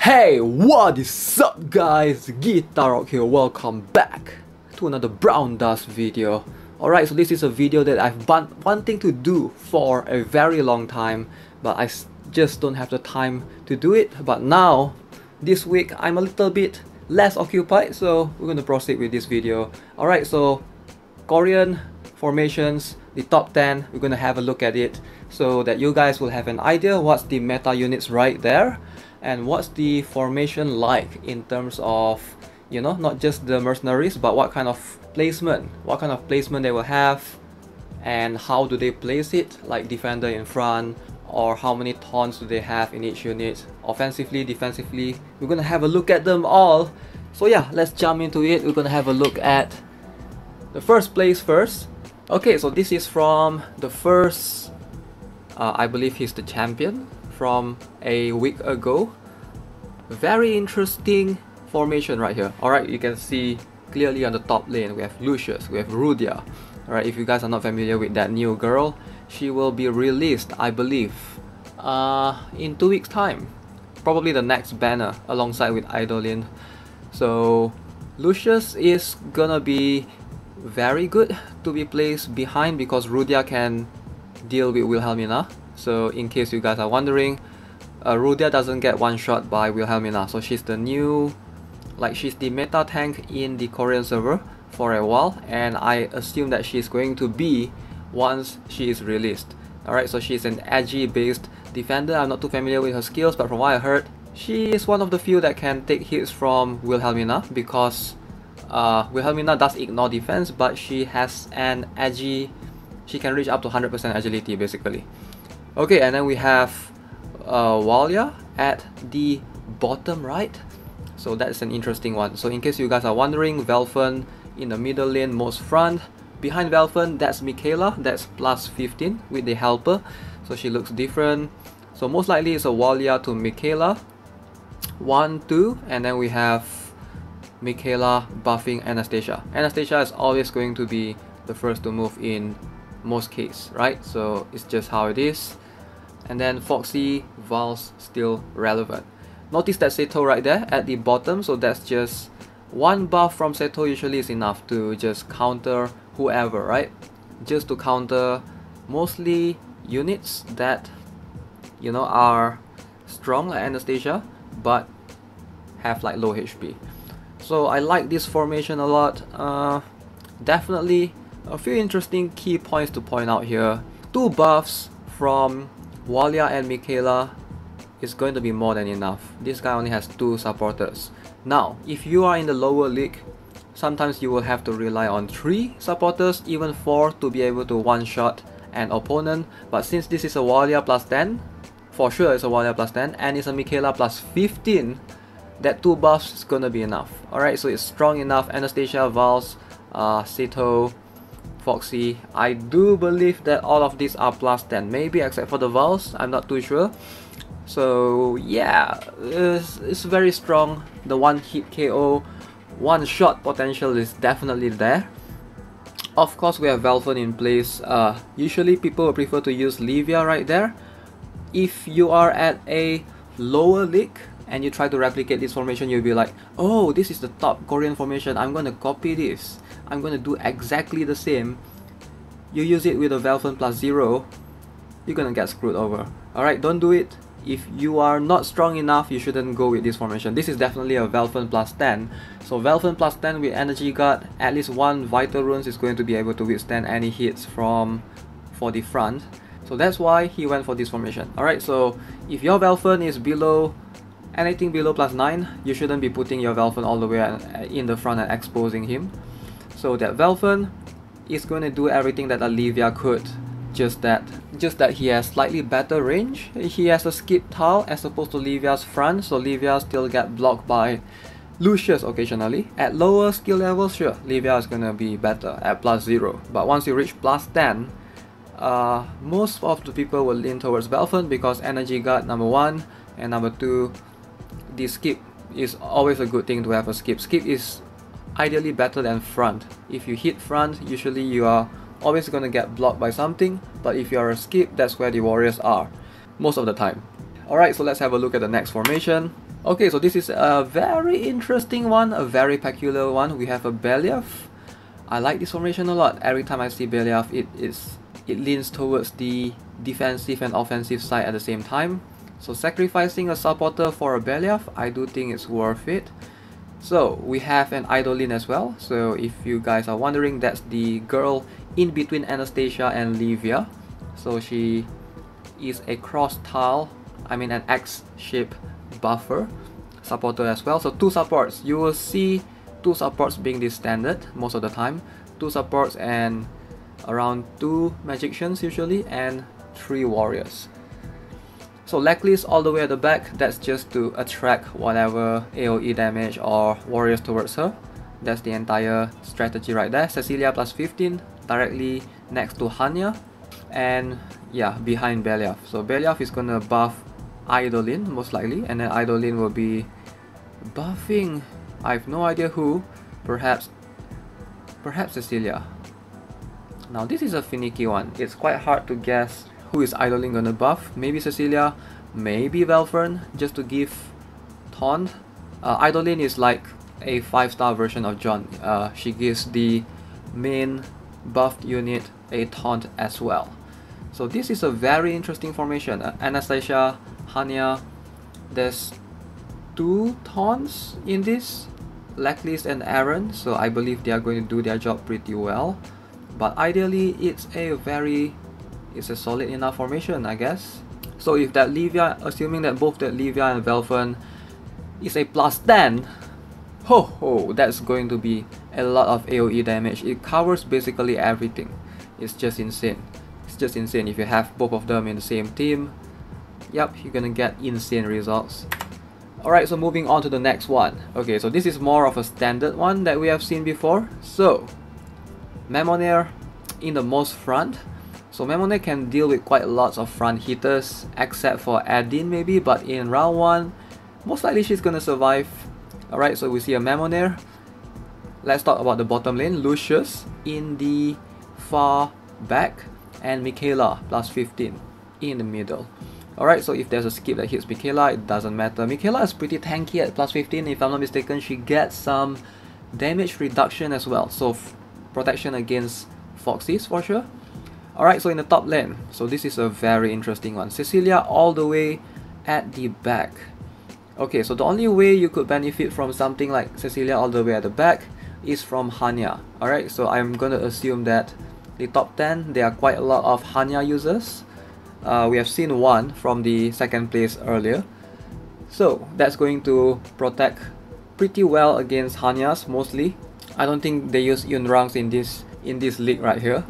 Hey, what is up guys? Guitar Rock here, welcome back to another Brown Dust video. Alright, so this is a video that I've been wanting to do for a very long time, but I just don't have the time to do it. But now, this week, I'm a little bit less occupied, so we're going to proceed with this video. Alright, so Korean formations, the top 10, we're going to have a look at it so that you guys will have an idea what's the meta units right there. And what's the formation like in terms of, you know, not just the mercenaries, but what kind of placement they will have, and how do they place it, like defender in front, or how many taunts do they have in each unit, offensively, defensively. We're gonna have a look at them all. So yeah, let's jump into it. We're gonna have a look at the first place first. Okay, so this is from the first, I believe he's the champion from a week ago. Very interesting formation right here. Alright, you can see clearly on the top lane we have Lucius, we have Refugia. Alright, if you guys are not familiar with that new girl, she will be released, I believe, in 2 weeks time. Probably the next banner alongside with Idolin. So Lucius is gonna be very good to be placed behind because Refugia can deal with Wilhelmina. So in case you guys are wondering, Refugia doesn't get one shot by Wilhelmina, so she's the new, like she's the meta tank in the Korean server for a while, and I assume that she's going to be once she is released. Alright, so she's an edgy based defender. I'm not too familiar with her skills, but from what I heard, she is one of the few that can take hits from Wilhelmina because Wilhelmina does ignore defense, but she has an edgy, she can reach up to 100% agility basically. Okay, and then we have Walia at the bottom right, so that's an interesting one. So in case you guys are wondering, Velfen in the middle lane, most front. Behind Velfen, that's Michaela, that's plus 15 with the helper, so she looks different. So most likely it's a Walia to Michaela 1, 2, and then we have Michaela buffing Anastasia. Anastasia is always going to be the first to move in most cases, right? So it's just how it is. And then Foxy, Val's still relevant. Notice that Seto right there at the bottom, so that's just one buff from Seto usually is enough to just counter whoever, right? Just to counter mostly units that, you know, are strong like Anastasia but have like low HP. So I like this formation a lot. Definitely a few interesting key points to point out here. 2 buffs from Walia and Michaela is going to be more than enough. This guy only has 2 supporters. Now, if you are in the lower league, sometimes you will have to rely on 3 supporters, even 4, to be able to one-shot an opponent. But since this is a Walia plus 10, for sure it's a Walia plus 10, and it's a Michaela plus 15, that 2 buffs is gonna be enough. Alright, so it's strong enough. Anastasia, Vals, Seto, Foxy, I do believe that all of these are plus 10, maybe except for the Vals, I'm not too sure. So yeah, it's very strong. The one hit KO, one shot potential is definitely there. Of course we have Velfen in place. Usually people would prefer to use Livia right there. If you are at a lower league and you try to replicate this formation, you'll be like, oh, this is the top Korean formation, I'm gonna copy this, I'm gonna do exactly the same. You use it with a Velfen plus 0, you're gonna get screwed over. Alright, don't do it. If you are not strong enough, you shouldn't go with this formation. This is definitely a Velfen plus 10. So Velfen plus 10 with energy guard, at least 1 vital runes is going to be able to withstand any hits for the front. So that's why he went for this formation. Alright, so if your Velfen is below, anything below plus 9, you shouldn't be putting your Velfen all the way in the front and exposing him. So that Velfen is going to do everything that Livia could, just that he has slightly better range. He has a skip tile as opposed to Livia's front, so Livia still get blocked by Lucius occasionally. At lower skill levels, sure, Livia is going to be better at plus 0, but once you reach plus 10, most of the people will lean towards Velfen because energy guard number 1, and number 2, the skip is always a good thing to have a skip. Skip is ideally better than front. If you hit front, usually you are always gonna get blocked by something, but if you are a skip, that's where the warriors are most of the time. Alright, so let's have a look at the next formation. Okay, so this is a very interesting one, a very peculiar one. We have a Believ. I like this formation a lot. Every time I see Believ, it leans towards the defensive and offensive side at the same time. So sacrificing a supporter for a Believ, I do think it's worth it. So we have an Idolin as well. So if you guys are wondering, that's the girl in between Anastasia and Livia. So she is a cross-tile, an X-shape buffer supporter as well. So 2 supports. You will see 2 supports being the standard most of the time. 2 supports and around 2 magicians usually, and 3 warriors. So Blacklist all the way at the back, that's just to attract whatever AoE damage or warriors towards her. That's the entire strategy right there. Cecilia plus 15 directly next to Hanya, and yeah, behind Believ. So Believ is gonna buff Idolin most likely, and then Idolin will be buffing, I have no idea who, perhaps Cecilia. Now this is a finicky one. It's quite hard to guess who is Idolin gonna buff. Maybe Cecilia, maybe Velfern, just to give taunt. Idolin is like a 5-star version of John. She gives the main buffed unit a taunt as well. So this is a very interesting formation. Anastasia, Hanya, there's 2 taunts in this, Blacklist and Aaron, so I believe they are going to do their job pretty well. But ideally, it's a solid enough formation, I guess. So if that Livia, assuming that both that Livia and Velfern is a plus 10, that's going to be a lot of AoE damage. It covers basically everything. It's just insane. It's just insane. If you have both of them in the same team, yep, you're gonna get insane results. Alright, so moving on to the next one. Okay, so this is more of a standard one that we have seen before. So Memonair in the most front. So Memonair can deal with quite lots of front hitters, except for Adin maybe, but in round 1, most likely she's gonna survive. Alright, so we see a Memonair. Let's talk about the bottom lane. Lucius in the far back, and Michaela plus 15 in the middle. Alright, so if there's a skip that hits Michaela, it doesn't matter. Michaela is pretty tanky at plus 15, if I'm not mistaken. She gets some damage reduction as well, so protection against Foxies for sure. Alright, so in the top lane, so this is a very interesting one. Cecilia all the way at the back. Okay, so the only way you could benefit from something like Cecilia all the way at the back is from Hanya. Alright, so I'm gonna assume that the top 10, there are quite a lot of Hanya users. We have seen one from the second place earlier. So that's going to protect pretty well against Hanyas mostly. I don't think they use Yunrangs in this league right here.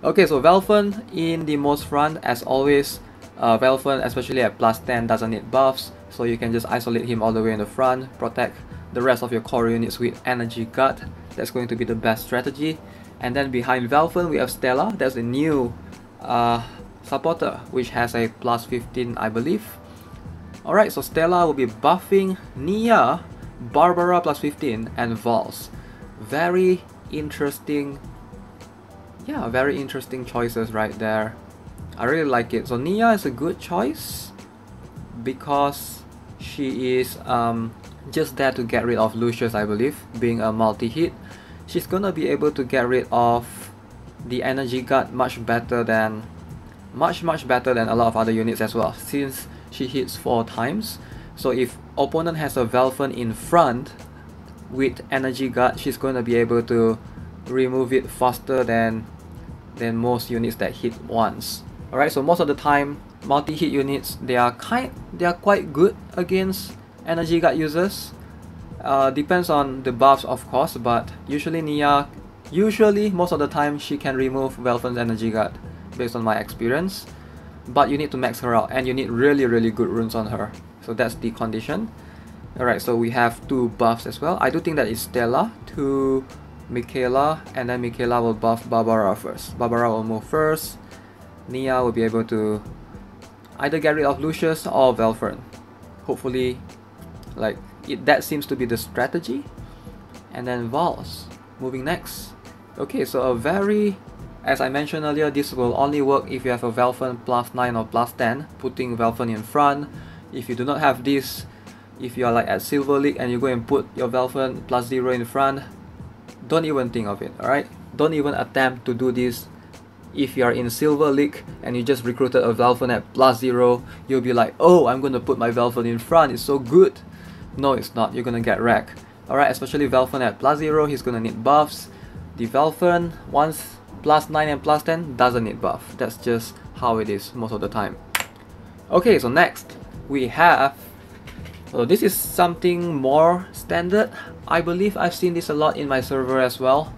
Okay, so Velfern in the most front as always. Velfern, especially at plus 10, doesn't need buffs, so you can just isolate him all the way in the front, protect the rest of your core units with Energy Gut. That's going to be the best strategy. And then behind Velfern we have Stella. There's a new supporter which has a plus 15, I believe. Alright, so Stella will be buffing Niya, Barbara plus 15, and Vals. Very interesting, yeah, very interesting choices right there. I really like it. So Niya is a good choice because she is just there to get rid of Lucius, I believe, being a multi-hit. She's gonna be able to get rid of the Energy Gut much better than a lot of other units as well, since she hits 4 times. So if opponent has a Velfern in front with Energy Gut, she's going to be able to remove it faster than most units that hit once. Alright, so most of the time multi-hit units, they are quite good against Energy Gut users. Depends on the buffs of course, but usually Niya, most of the time she can remove Velfern's Energy Gut based on my experience. But you need to max her out and you need really good runes on her. So that's the condition. Alright, so we have 2 buffs as well. I do think that is Stella to Michaela, and then Michaela will buff Barbara first. Barbara will move first. Niya will be able to either get rid of Lucius or Velfern. Hopefully, that seems to be the strategy. And then Vals, moving next. Okay, so as I mentioned earlier, this will only work if you have a Velfern plus 9 or plus 10, putting Velfern in front. If you do not have this, if you are like at Silver League and you go and put your Velfen +0 in front, don't even think of it, alright? Don't even attempt to do this. If you are in Silver League and you just recruited a Velfen at +0, you'll be like, oh, I'm gonna put my Velfen in front, it's so good. No, it's not, you're gonna get wrecked. Alright, especially Velfen at +0, he's gonna need buffs. The Velfen, once +9 and +10, doesn't need buff. That's just how it is most of the time. Okay, so next we have, so this is something more standard. I believe I've seen this a lot in my server as well.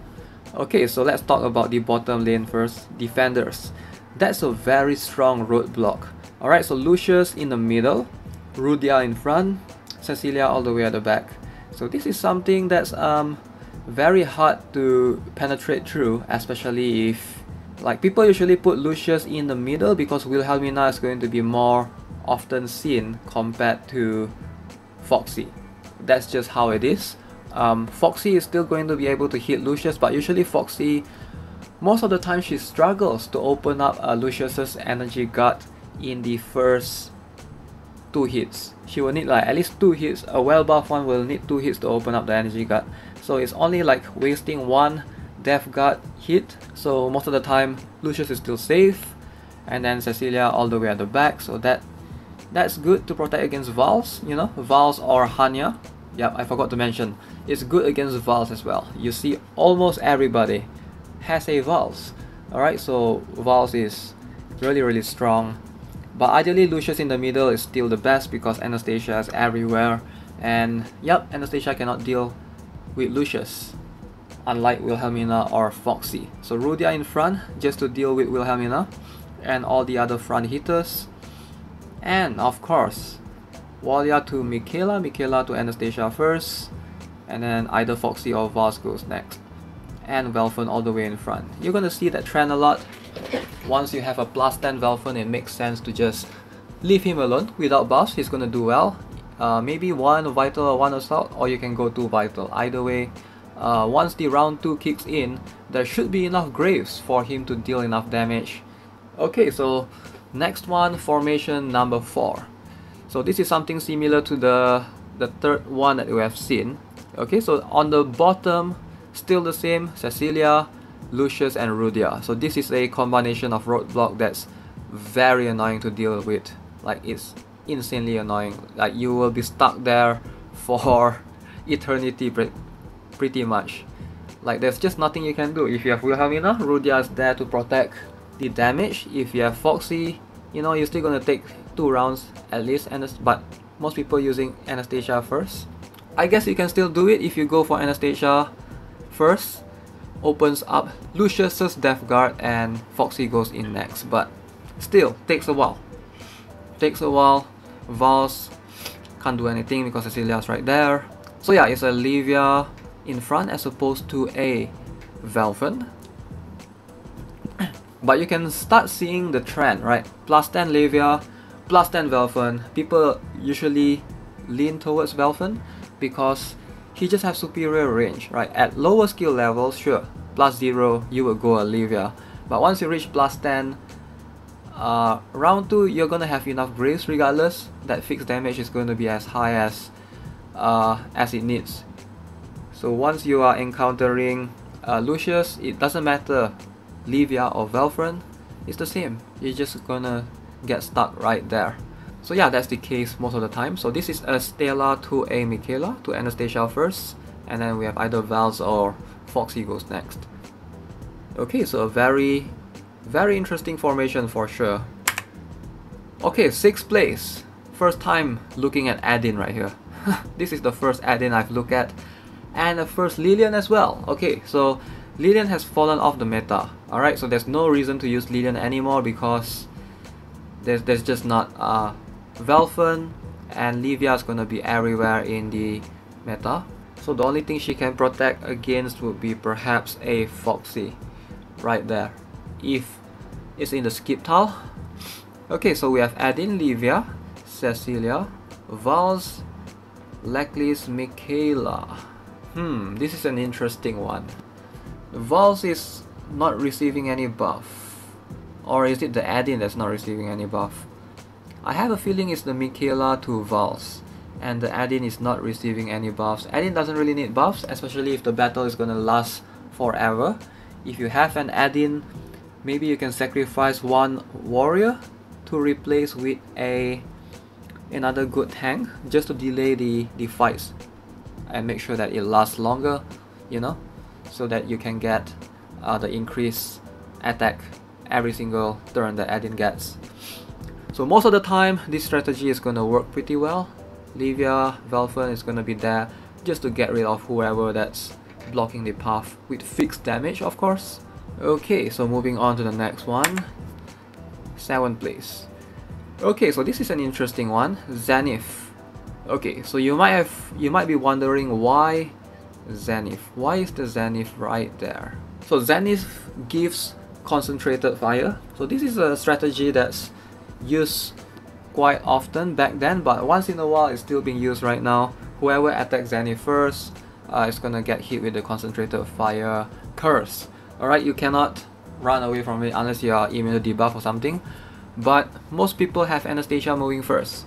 Okay, so let's talk about the bottom lane first, defenders. That's a very strong roadblock. Alright, so Lucius in the middle, Rudia in front, Cecilia all the way at the back. So this is something that's very hard to penetrate through, especially if, like, people usually put Lucius in the middle because Wilhelmina is going to be more often seen compared to Foxy. That's just how it is. Foxy is still going to be able to hit Lucius, but usually Foxy, most of the time she struggles to open up Lucius's energy guard in the first 2 hits. She will need like at least 2 hits. A well buff one will need 2 hits to open up the energy guard. So it's only like wasting 1 death guard hit. So most of the time Lucius is still safe, and then Cecilia all the way at the back. So that's good to protect against Vals, you know, Vals or Hanya. Yep, I forgot to mention, it's good against Vals as well. You see almost everybody has a Vals. Alright, so Vals is really strong. But ideally Lucius in the middle is still the best because Anastasia is everywhere. And yep, Anastasia cannot deal with Lucius, unlike Wilhelmina or Foxy. So Rudia in front just to deal with Wilhelmina and all the other front hitters. And of course, Walia to Michaela, Michaela to Anastasia first, and then either Foxy or Vals goes next. And Velfen all the way in front. You're gonna see that trend a lot. Once you have a +10 Velfen, it makes sense to just leave him alone without buffs. He's gonna do well. Maybe 1 Vital or 1 Assault, or you can go 2 Vital. Either way, once the round 2 kicks in, there should be enough Graves for him to deal enough damage. Okay, so next one, formation number 4. So this is something similar to the third one that we have seen. Okay, so on the bottom, still the same, Cecilia, Lucius and Rudia. So this is a combination of roadblock that's very annoying to deal with. Like, it's insanely annoying. Like, you will be stuck there for eternity pretty much. Like, there's just nothing you can do. If you have Wilhelmina, Rudia is there to protect the damage. If you have Foxy, you know, you're still gonna take 2 rounds at least, but most people using Anastasia first. I guess you can still do it if you go for Anastasia first. Opens up Lucius's Death Guard and Foxy goes in next, but still takes a while. Takes a while. Vals can't do anything because Cecilia's right there. So yeah, it's a Livia in front as opposed to a Velfen. But you can start seeing the trend, right? +10 Livia, +10 Velfen. People usually lean towards Velfen because he just has superior range, right? At lower skill levels, sure, +0 you will go Livia. But once you reach +10, round 2 you're gonna have enough Graves regardless. That fixed damage is going to be as high as it needs. So once you are encountering Lucius, it doesn't matter Livia or Velfen, it's the same. You're just gonna get stuck right there. So yeah, that's the case most of the time. So this is a Stella to a Michaela, to Anastasia first, and then we have either Vals or Foxy goes next. Okay, so a very interesting formation for sure. Okay, 6th place. First time looking at add-in right here. This is the first add-in I've looked at, and the first Lilian as well. Okay, so Lilian has fallen off the meta. Alright, so there's no reason to use Lilian anymore because there's just not Velfen and Livia is gonna be everywhere in the meta. So the only thing she can protect against would be perhaps a Foxy right there, if it's in the skip tile. Okay, so we have add-in Livia, Cecilia, Vals, Leclis, Michaela. This is an interesting one. Vals is not receiving any buff, or is it the add-in that's not receiving any buff? I have a feeling it's the Michaela to Vals, and the Adin is not receiving any buffs. Adin doesn't really need buffs, especially if the battle is gonna last forever. If you have an Adin, maybe you can sacrifice one warrior to replace with another good tank, just to delay the fights and make sure that it lasts longer, you know, so that you can get the increased attack every single turn that Adin gets. So most of the time this strategy is gonna work pretty well. Livia, Velfen is gonna be there just to get rid of whoever that's blocking the path with fixed damage, of course. Okay, so moving on to the next one. 7th place. Okay, so this is an interesting one, Zenith. Okay, so you might be wondering why Zenith. Why is the Zenith right there? So Zenith gives concentrated fire. So this is a strategy that's used quite often back then, but once in a while it's still being used right now. Whoever attacks Zenith first is gonna get hit with the concentrated fire curse. Alright, you cannot run away from it unless you are immune to debuff or something. But most people have Anastasia moving first.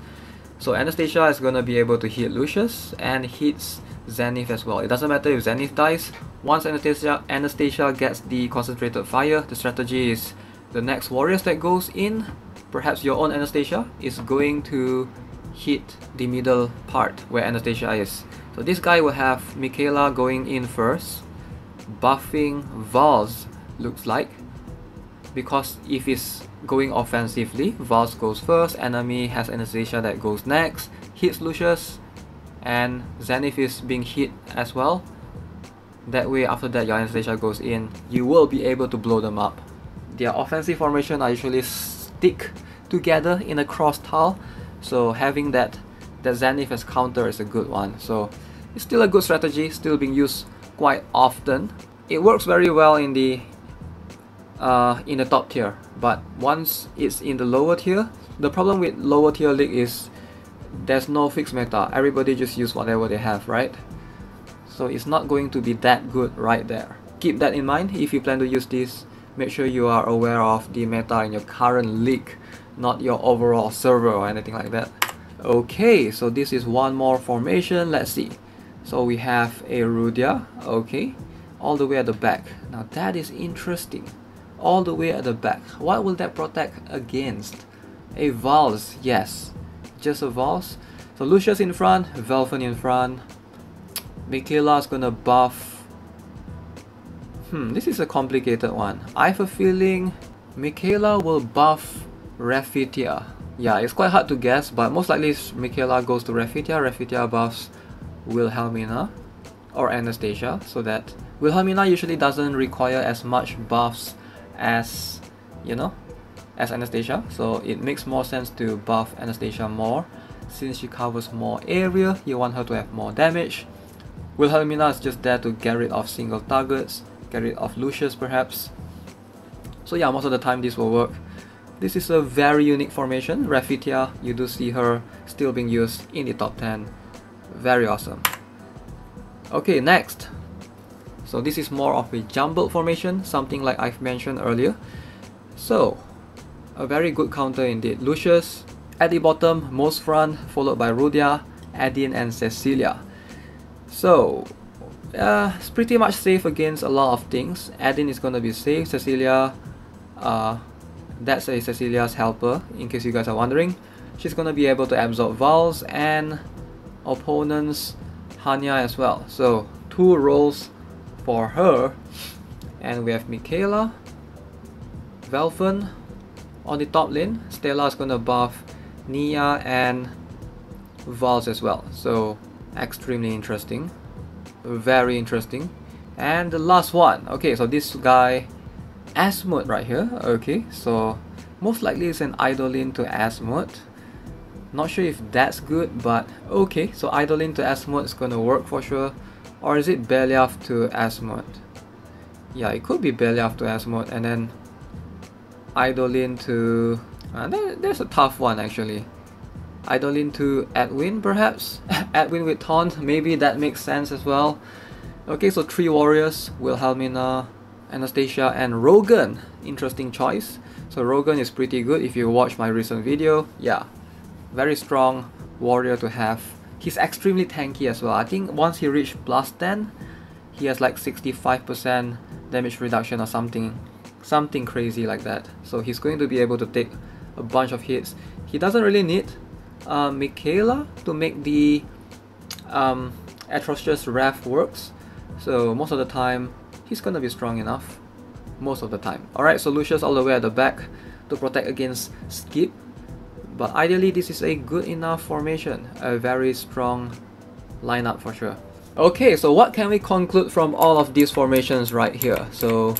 So Anastasia is gonna be able to hit Lucius and hits Zenith as well. It doesn't matter if Zenith dies. Once Anastasia gets the concentrated fire, the strategy is the next warriors that goes in, perhaps your own Anastasia, is going to hit the middle part where Anastasia is. So this guy will have Michaela going in first, buffing Vals, looks like, because if it's going offensively, Vals goes first, enemy has Anastasia that goes next, hits Lucius, and Zenith is being hit as well. That way, after that, your Anastasia goes in, you will be able to blow them up. Their offensive formation are usually stick together in a cross tile, so having that Zenith as counter is a good one. So it's still a good strategy, still being used quite often. It works very well in the top tier, but once it's in the lower tier, the problem with lower tier league is there's no fixed meta. Everybody just use whatever they have, right? So it's not going to be that good right there. Keep that in mind if you plan to use this. Make sure you are aware of the meta in your current league, not your overall server or anything like that. Okay, so this is one more formation. Let's see. So we have a Refugia, okay, all the way at the back. Now that is interesting. All the way at the back. What will that protect against? A Vals, yes. Just a Vals. So Lucius in front, Velfen in front. Michaela is gonna buff. This is a complicated one. I have a feeling Michaela will buff Refugia. Yeah, it's quite hard to guess, but most likely Michaela goes to Refugia. Refugia buffs Wilhelmina or Anastasia, so that Wilhelmina usually doesn't require as much buffs as, you know, as Anastasia, so it makes more sense to buff Anastasia more. Since she covers more area, you want her to have more damage. Wilhelmina is just there to get rid of single targets, get rid of Lucius perhaps. So yeah, most of the time this will work. This is a very unique formation. Refugia, you do see her still being used in the top 10. Very awesome. Okay, next. So this is more of a jumbled formation, something like I've mentioned earlier. So, a very good counter indeed. Lucius at the bottom, most front, followed by Refugia, Adin and Cecilia. So, it's pretty much safe against a lot of things. Adin is gonna be safe. Cecilia, that's a Cecilia's helper, in case you guys are wondering. She's gonna be able to absorb Vals and opponents Hanya as well. So, 2 roles for her. And we have Michaela, Velfen on the top lane. Stella is gonna buff Niya and Vals as well. So extremely interesting, very interesting. And the last one, okay, so this guy Asmod right here. Okay, so most likely it's an Idolin to Asmod. Not sure if that's good, but okay, so Idolin to Asmod is gonna work for sure. Or is it Beliaf to Asmod? Yeah, it could be Beliaf to Asmod and then Idolin to... there's a tough one actually. Idolin to Edwin perhaps? Edwin with Taunt, maybe that makes sense as well. Okay, so 3 warriors, Wilhelmina, Anastasia and Rogan. Interesting choice. So Rogan is pretty good if you watch my recent video. Yeah, very strong warrior to have He's extremely tanky as well. I think once he reached plus 10, he has like 65% damage reduction or something crazy like that. So he's going to be able to take a bunch of hits. He doesn't really need Michaela to make the atrocious ref works. So most of the time, he's gonna be strong enough. Most of the time. Alright, so Lucius all the way at the back to protect against Skip. But ideally, this is a good enough formation. A very strong lineup for sure. Okay, so what can we conclude from all of these formations right here? So,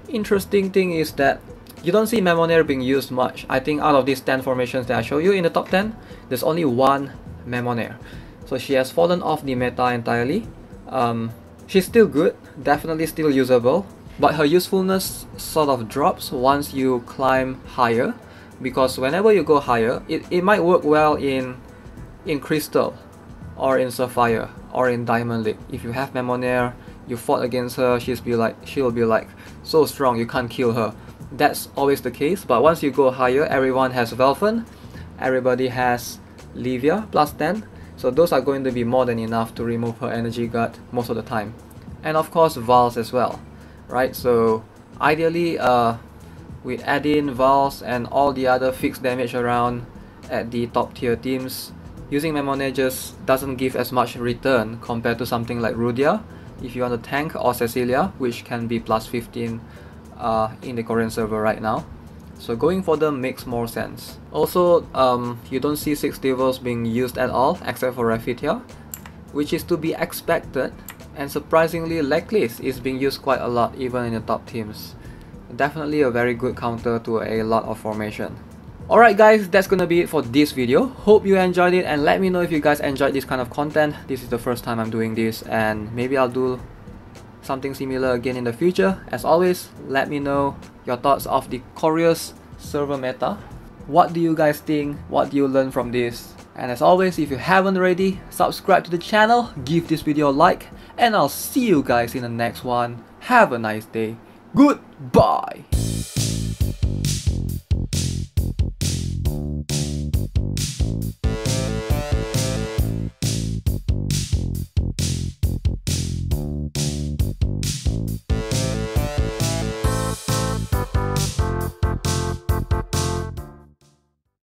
interesting thing is that you don't see Memonair being used much. I think out of these 10 formations that I show you in the top 10, there's only one Memonair. So she has fallen off the meta entirely. She's still good, definitely still usable, but her usefulness sort of drops once you climb higher, because whenever you go higher, it might work well in Crystal, or in Sapphire, or in Diamond League. If you have Memonair, you fought against her, she'll be like so strong you can't kill her. That's always the case, but once you go higher, everyone has Velfen, everybody has Livia plus 10, so those are going to be more than enough to remove her energy guard most of the time. And of course Vals as well, right? So ideally we add in Vals and all the other fixed damage around at the top tier teams, using Memonair just doesn't give as much return compared to something like Rudia if you want to tank, or Cecilia, which can be plus 15 in the Korean server right now. So going for them makes more sense. Also, you don't see 6 Devils being used at all except for Refugia, which is to be expected, and surprisingly Lecklist is being used quite a lot even in the top teams. Definitely a very good counter to a lot of formation. Alright guys, that's gonna be it for this video. Hope you enjoyed it, and let me know if you guys enjoyed this kind of content. This is the first time I'm doing this, and maybe I'll do something similar again in the future. As always, let me know your thoughts of the Korea's server meta. What do you guys think? What do you learn from this? And as always, if you haven't already, subscribe to the channel, give this video a like, and I'll see you guys in the next one. Have a nice day. Goodbye!